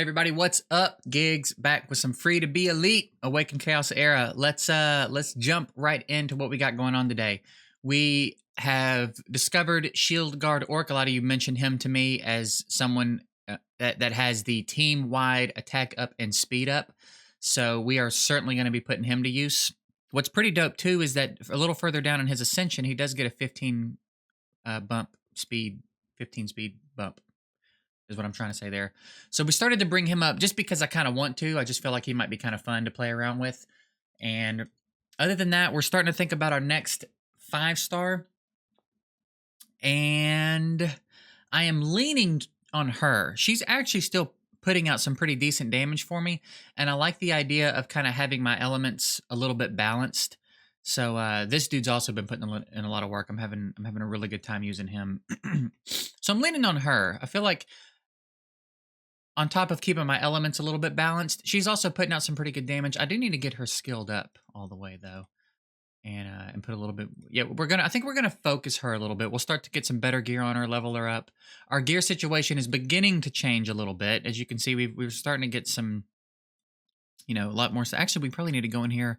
Everybody, what's up? Gigs back with some free to be elite Awaken Chaos era. Let's jump right into what we got going on today. We have discovered Shieldguard Orc. A lot of you mentioned him to me as someone that has the team-wide attack up and speed up. So we are certainly going to be putting him to use. What's pretty dope too is that a little further down in his ascension, he does get a 15 speed bump. Is what I'm trying to say there. So we started to bring him up just because I kind of want to. I just feel like he might be kind of fun to play around with. And other than that, we're starting to think about our next 5-star. And I am leaning on her. She's actually still putting out some pretty decent damage for me. And I like the idea of kind of having my elements a little bit balanced. So this dude's also been putting in a lot of work. I'm having a really good time using him. So I'm leaning on her. I feel like on top of keeping my elements a little bit balanced, she's also putting out some pretty good damage. I do need to get her skilled up all the way though, and put a little bit. Yeah, I think we're gonna focus her a little bit. We'll start to get some better gear on her, level her up. Our gear situation is beginning to change a little bit. As you can see, we're starting to get some, a lot more. Actually, we probably need to go in here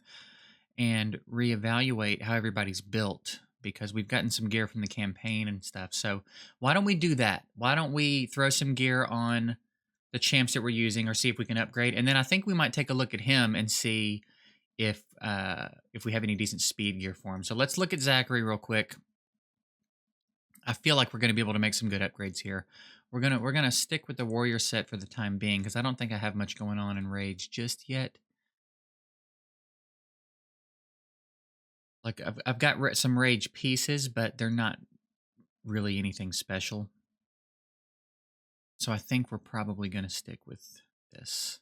and reevaluate how everybody's built, because we've gotten some gear from the campaign and stuff. So why don't we do that? Why don't we throw some gear on the champs that we're using, or see if we can upgrade? And then I think we might take a look at him and see if we have any decent speed gear for him. So let's look at Zachary real quick. I feel like we're going to be able to make some good upgrades here. We're gonna stick with the warrior set for the time being, because I don't think I have much going on in rage just yet. Like I've got some rage pieces, but they're not really anything special. So I think we're probably going to stick with this.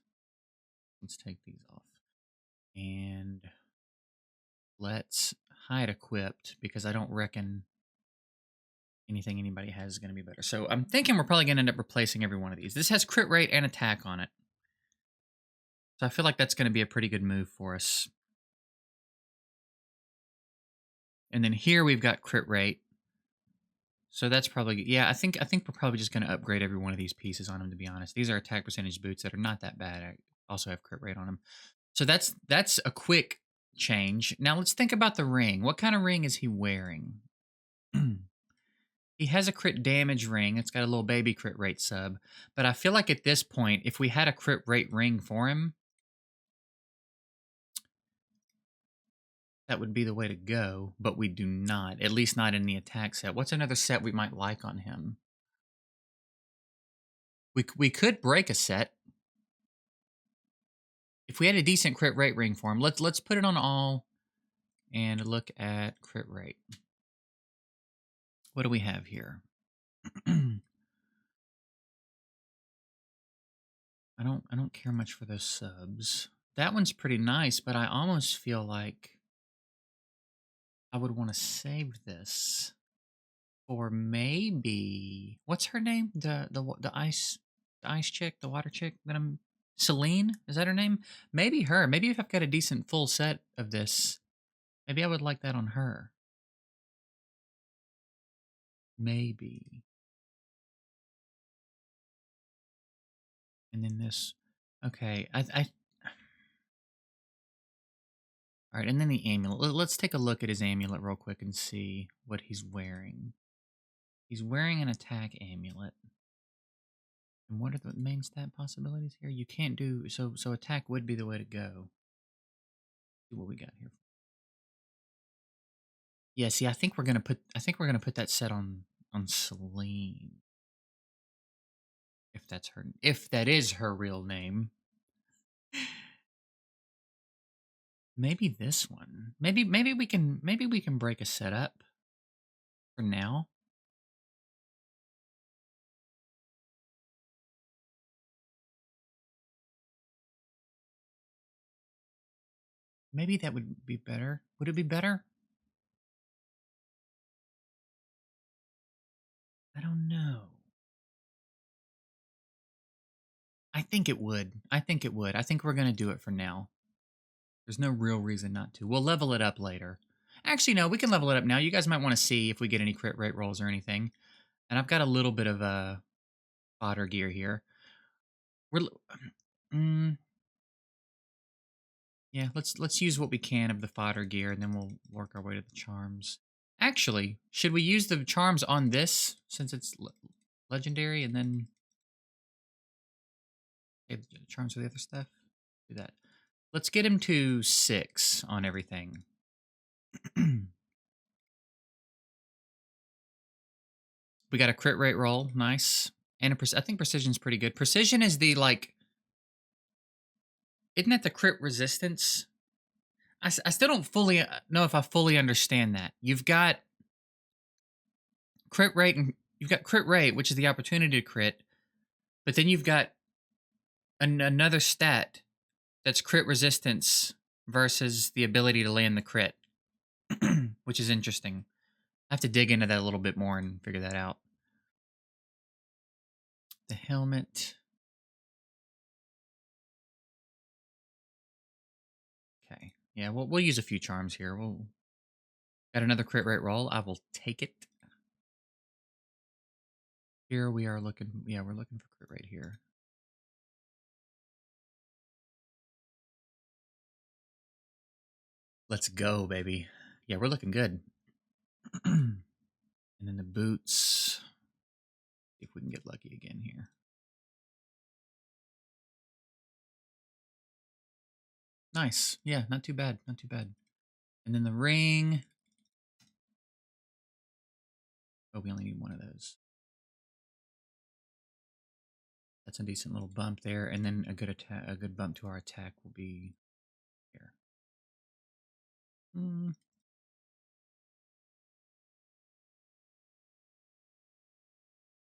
Let's take these off. And let's hide equipped, because I don't reckon anything anybody has is going to be better. So I'm thinking we're probably going to end up replacing every one of these. This has crit rate and attack on it. So I feel like that's going to be a pretty good move for us. And then here we've got crit rate. So that's probably, yeah, I think we're probably just going to upgrade every one of these pieces on them, to be honest. These are attack percentage boots that are not that bad. I also have crit rate on them. So that's a quick change. Now let's think about the ring. What kind of ring is he wearing? He has a crit damage ring. It's got a little baby crit rate sub. But I feel like at this point, if we had a crit rate ring for him, that would be the way to go, but we do not. At least not in the attack set. What's another set we might like on him? We could break a set. If we had a decent crit rate ring for him, let's put it on all and look at crit rate. What do we have here? I don't care much for those subs. That one's pretty nice, but I almost feel like I would want to save this for maybe, what's her name? The ice chick, the water chick that I'm Celine, is that her name? Maybe her. Maybe if I've got a decent full set of this, maybe I would like that on her. Maybe. And then this. Okay, all right, and then the amulet. Let's take a look at his amulet real quick and see what he's wearing. He's wearing an attack amulet. And what are the main stat possibilities here? You can't do so attack would be the way to go. See what we got here. Yeah, see, I think we're gonna put that set on Celine. If that is her real name. Maybe this one. Maybe we can break a setup for now. Maybe that would be better. Would it be better? I don't know. I think it would. I think we're going to do it for now. There's no real reason not to. We'll level it up later. Actually, no, we can level it up now. You guys might want to see if we get any crit rate rolls or anything. And I've got a little bit of fodder gear here. We're mm, yeah. Let's use what we can of the fodder gear, and then we'll work our way to the charms. Actually, should we use the charms on this since it's legendary, and then save the charms for the other stuff? Do that. Let's get him to 6 on everything. We got a crit rate roll, nice, and I think precision's pretty good. Precision is the like, isn't that the crit resistance? I still don't fully know if I fully understand that. You've got crit rate, and you've got crit rate, which is the opportunity to crit, but then you've got another stat that's crit resistance versus the ability to land the crit, which is interesting. I have to dig into that a little bit more and figure that out. The helmet. Okay. Yeah, we'll use a few charms here. We'll got another crit rate roll. I will take it. Here we are looking. Yeah, we're looking for crit rate here. Let's go, baby. Yeah, we're looking good. And then the boots. See if we can get lucky again here. Nice. Yeah, not too bad. Not too bad. And then the ring. Oh, we only need one of those. That's a decent little bump there. And then a good attack, a good bump to our attack will be here.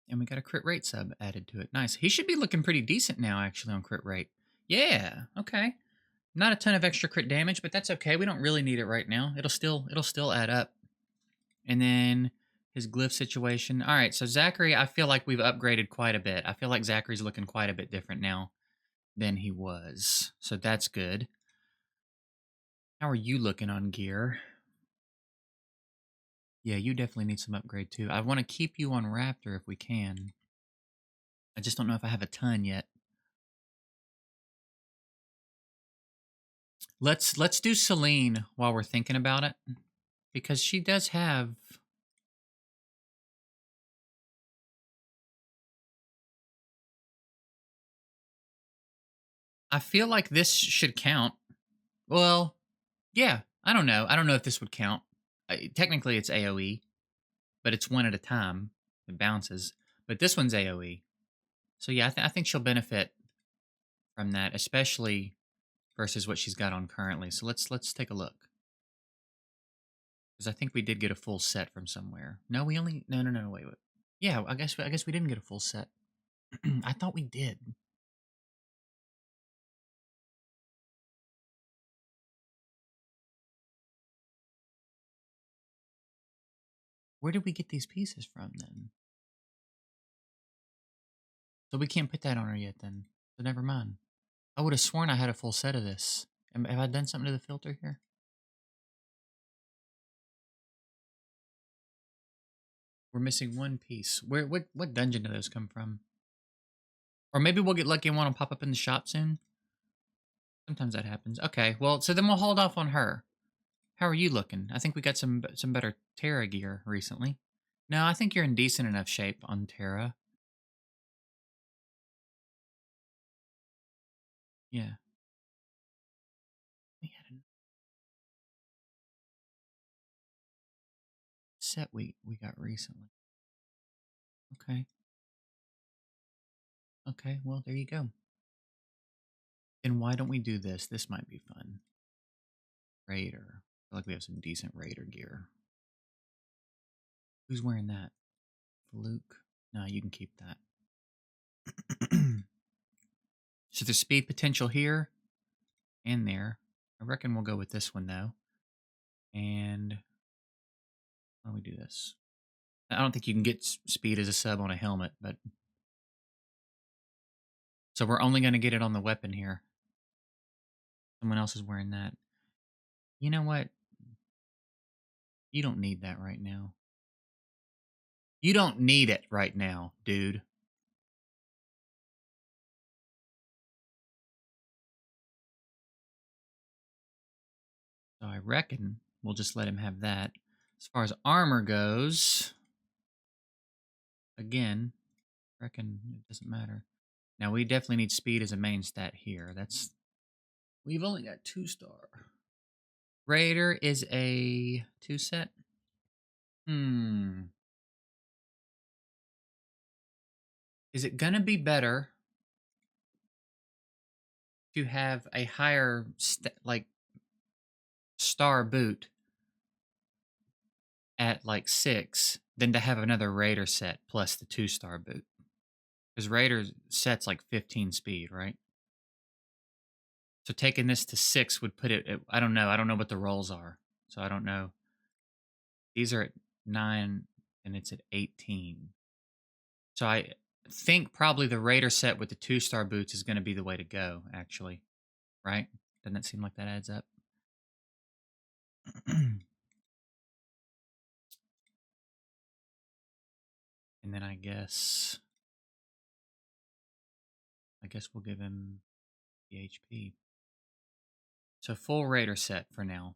And we got a crit rate sub added to it. Nice. He should be looking pretty decent now, actually, on crit rate. Yeah. Okay. Not a ton of extra crit damage, but that's okay. We don't really need it right now. It'll still add up. And then his glyph situation. All right, so Zachary, I feel like we've upgraded quite a bit. I feel like Zachary's looking quite a bit different now than he was. So that's good. How are you looking on gear? Yeah, you definitely need some upgrade too. I want to keep you on Raptor if we can. I just don't know if I have a ton yet. Let's do Celine while we're thinking about it, because she does have. I feel like this should count. Well, yeah, I don't know. I don't know if this would count. Technically, it's AoE, but it's one at a time. It bounces. But this one's AoE. So yeah, I think she'll benefit from that, especially versus what she's got on currently. So let's take a look. Because I think we did get a full set from somewhere. No, we only no wait. Yeah, I guess we didn't get a full set. I thought we did. Where did we get these pieces from then? So we can't put that on her yet then. So never mind. I would have sworn I had a full set of this. Have I done something to the filter here? We're missing one piece. What dungeon do those come from? Or maybe we'll get lucky and one will pop up in the shop soon. Sometimes that happens. Okay, well, so then we'll hold off on her. How are you looking? I think we got some better Terra gear recently. No, I think you're in decent enough shape on Terra. Yeah. We had a set we got recently. Okay. Okay, well, there you go. Then why don't we do this? This might be fun. Raider. I feel like we have some decent Raider gear. Who's wearing that? Luke? No, you can keep that. So there's speed potential here and there. I reckon we'll go with this one though. And why don't we do this? I don't think you can get speed as a sub on a helmet, but so we're only going to get it on the weapon here. Someone else is wearing that. You know what? You don't need that right now. You don't need it right now, dude. I reckon we'll just let him have that. As far as armor goes, again, I reckon it doesn't matter. Now we definitely need speed as a main stat here. We've only got 2-star. Raider is a 2-set. Is it gonna be better to have a higher star boot at like 6 than to have another Raider set plus the 2-star boot? Because Raider set's like 15 speed, right? So taking this to 6 would put it at, I don't know. I don't know what the rolls are. So I don't know. These are at 9 and it's at 18. So I think probably the Raider set with the 2-star boots is going to be the way to go, actually. Right? Doesn't that seem like that adds up? And then I guess we'll give him the HP. So full Raider set for now.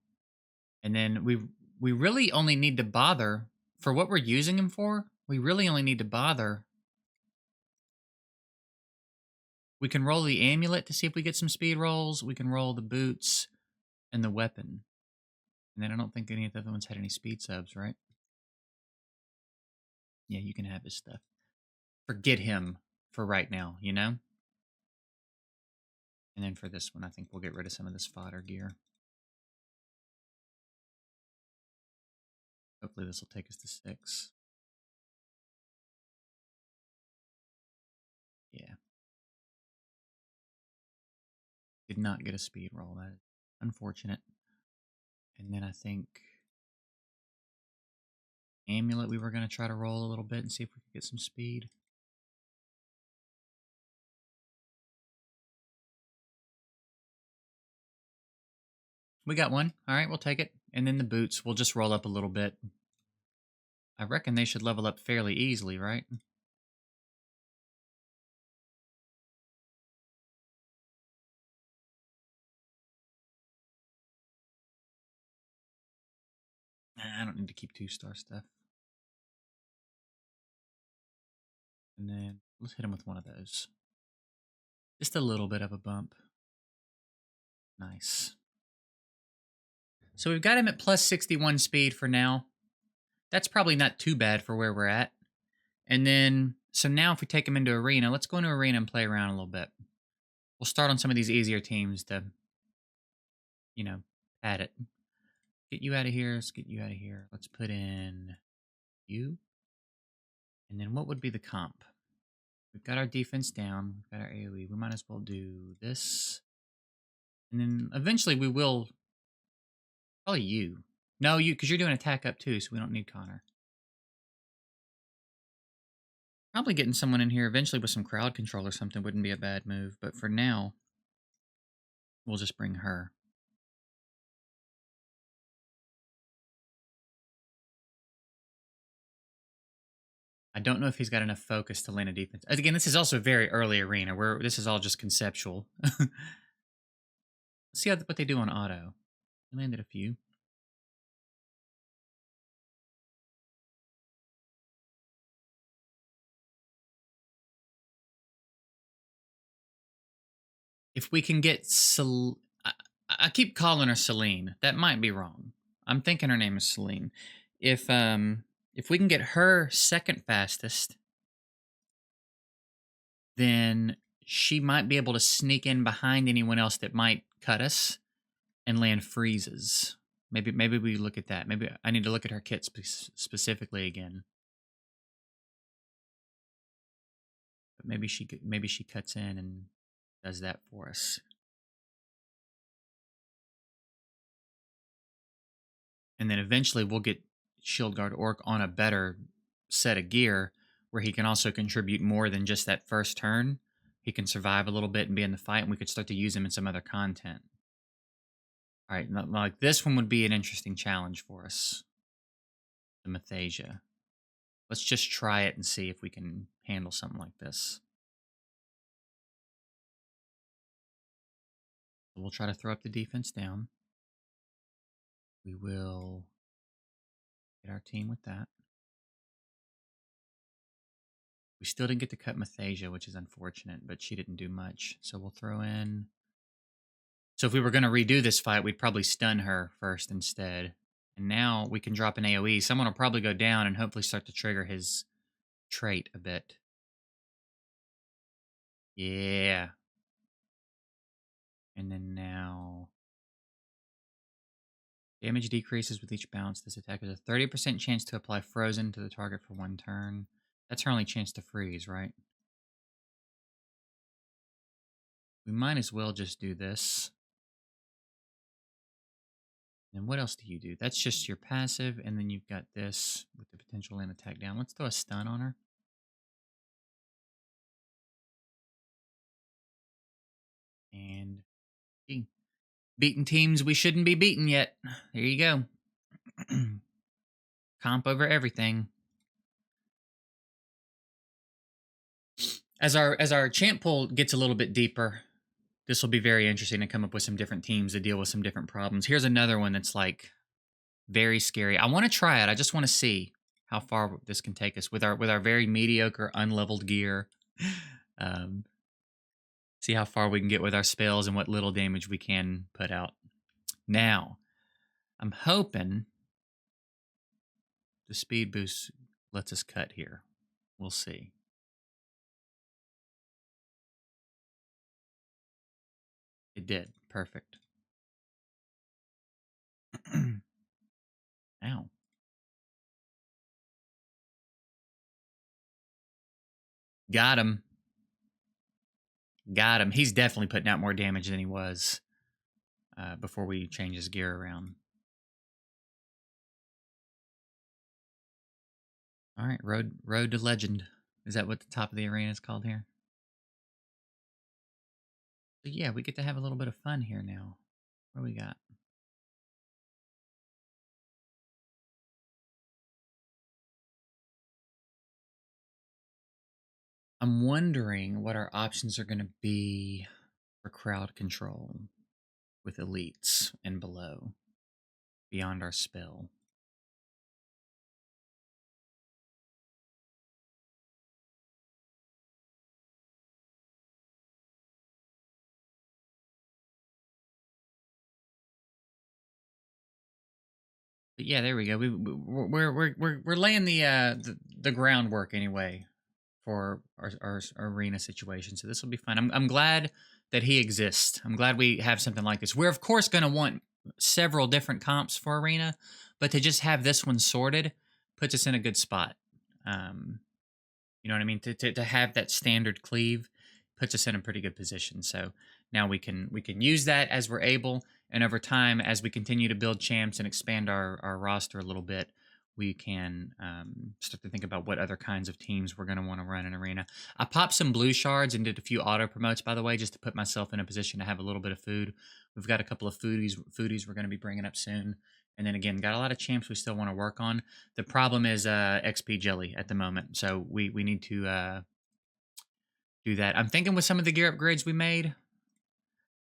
And then we really only need to bother for what we're using him for. We really only need to bother. We can roll the amulet to see if we get some speed rolls. We can roll the boots and the weapon. And then I don't think any of the other ones had any speed subs, right? Yeah, you can have his stuff. Forget him for right now, you know? And then for this one, I think we'll get rid of some of this fodder gear. Hopefully this will take us to 6. Yeah. Did not get a speed roll. That is unfortunate. And then I think amulet we were going to try to roll a little bit and see if we could get some speed. We got one. All right, we'll take it. And then the boots, we'll just roll up a little bit. I reckon they should level up fairly easily, right? I don't need to keep 2-star stuff. And then let's hit him with one of those. Just a little bit of a bump. Nice. So we've got him at plus 61 speed for now. That's probably not too bad for where we're at. And then, so now if we take him into arena, let's go into arena and play around a little bit. We'll start on some of these easier teams to, you know, add it. Get you out of here. Let's get you out of here. Let's put in you. And then what would be the comp? We've got our defense down. We've got our AoE. We might as well do this. And then eventually we will... Probably you. No, you, because you're doing attack up too, so we don't need Connor. Probably getting someone in here eventually with some crowd control or something wouldn't be a bad move. But for now, we'll just bring her. I don't know if he's got enough focus to land a defense. Again, this is also a very early arena. This is all just conceptual. Let's see what they do on auto. I landed a few. If we can get I keep calling her Celine. That might be wrong. I'm thinking her name is Celine. If we can get her second fastest, then she might be able to sneak in behind anyone else that might cut us and land freezes. Maybe we look at that. Maybe I need to look at her kit specifically again. But maybe she cuts in and does that for us. And then eventually we'll get Shieldguard Orc on a better set of gear where he can also contribute more than just that first turn. He can survive a little bit and be in the fight, and we could start to use him in some other content. All right, like this one would be an interesting challenge for us. The Mathasia. Let's just try it and see if we can handle something like this. We'll try to throw up the defense down. We will get our team with that. We still didn't get to cut Mathasia, which is unfortunate, but she didn't do much. So we'll throw in... So if we were going to redo this fight, we'd probably stun her first instead. And now we can drop an AoE. Someone will probably go down and hopefully start to trigger his trait a bit. Yeah. And then now... Damage decreases with each bounce. This attack has a 30% chance to apply Frozen to the target for 1 turn. That's her only chance to freeze, right? We might as well just do this. And what else do you do? That's just your passive, and then you've got this with the potential land attack down. Let's throw a stun on her. And beaten teams we shouldn't be beaten yet. There you go. Comp over everything. As our champ pool gets a little bit deeper, this will be very interesting to come up with some different teams to deal with some different problems. Here's another one that's like very scary. I want to try it. I just want to see how far this can take us with our very mediocre unleveled gear. See how far we can get with our spells and what little damage we can put out. Now, I'm hoping the speed boost lets us cut here. We'll see. It did. Perfect. Ow. Got him. Got him. He's definitely putting out more damage than he was before we change his gear around. All right, road to legend. Is that what the top of the arena is called here? So yeah, we get to have a little bit of fun here now. What do we got? I'm wondering what our options are going to be for crowd control with elites and below, beyond our spell. But yeah, there we go. We're laying the groundwork anyway for our arena situation. So this will be fun. I'm glad that he exists. I'm glad we have something like this. We're of course going to want several different comps for arena, but to just have this one sorted puts us in a good spot. You know what I mean? To have that standard cleave puts us in a pretty good position. So now we can use that as we're able, and over time, as we continue to build champs and expand our roster a little bit, we can start to think about what other kinds of teams we're going to want to run in arena. I popped some blue shards and did a few auto promotes, by the way, just to put myself in a position to have a little bit of food. We've got a couple of foodies we're going to be bringing up soon. And then again, got a lot of champs we still want to work on. The problem is XP jelly at the moment. So we need to do that. I'm thinking with some of the gear upgrades we made,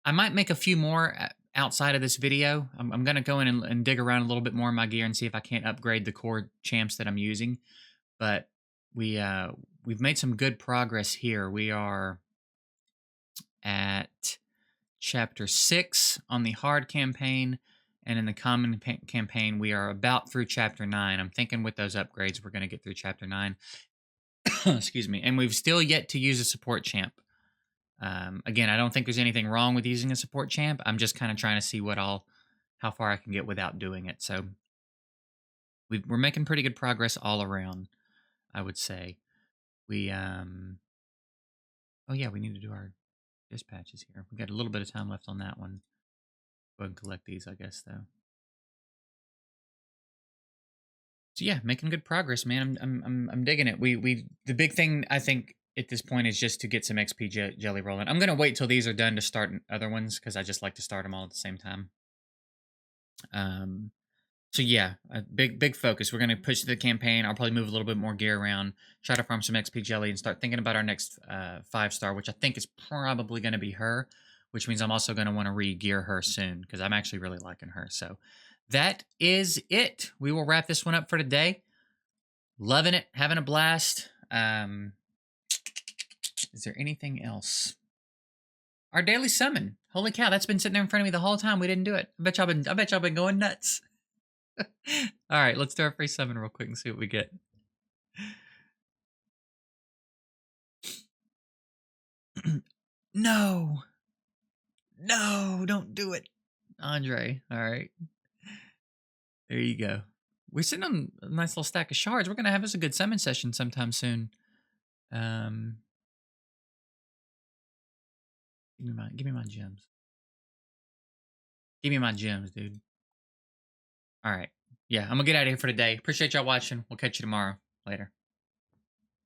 I might make a few more outside of this video. I'm going to go in and dig around a little bit more in my gear and see if I can't upgrade the core champs that I'm using. But we've made some good progress here. We are at chapter 6 on the hard campaign, and in the common campaign, we are about through chapter 9. I'm thinking with those upgrades, we're going to get through chapter 9. Excuse me. And we've still yet to use a support champ. Again, I don't think there's anything wrong with using a support champ. I'm just kind of trying to see how far I can get without doing it. So we're making pretty good progress all around, I would say. Oh yeah, we need to do our dispatches here. We got a little bit of time left on that one. Go ahead and collect these, I guess, though. So yeah, making good progress, man. I'm digging it. The big thing I think at this point is just to get some XP jelly rolling. I'm gonna wait till these are done to start other ones because I just like to start them all at the same time. So yeah, a big focus. We're gonna push the campaign. I'll probably move a little bit more gear around, try to farm some XP jelly, and start thinking about our next 5-star, which I think is probably gonna be her. Which means I'm also gonna want to re-gear her soon because I'm actually really liking her. So that is it. We will wrap this one up for today. Loving it, having a blast. Is there anything else? Our daily summon. Holy cow, that's been sitting there in front of me the whole time. We didn't do it. I bet y'all been going nuts. All right, let's do our free summon real quick and see what we get. No. No, don't do it. Andre. All right. There you go. We're sitting on a nice little stack of shards. We're gonna have us a good summon session sometime soon. Give me my gems. Give me my gems, dude. All right. Yeah, I'm gonna get out of here for today. Appreciate y'all watching. We'll catch you tomorrow. Later.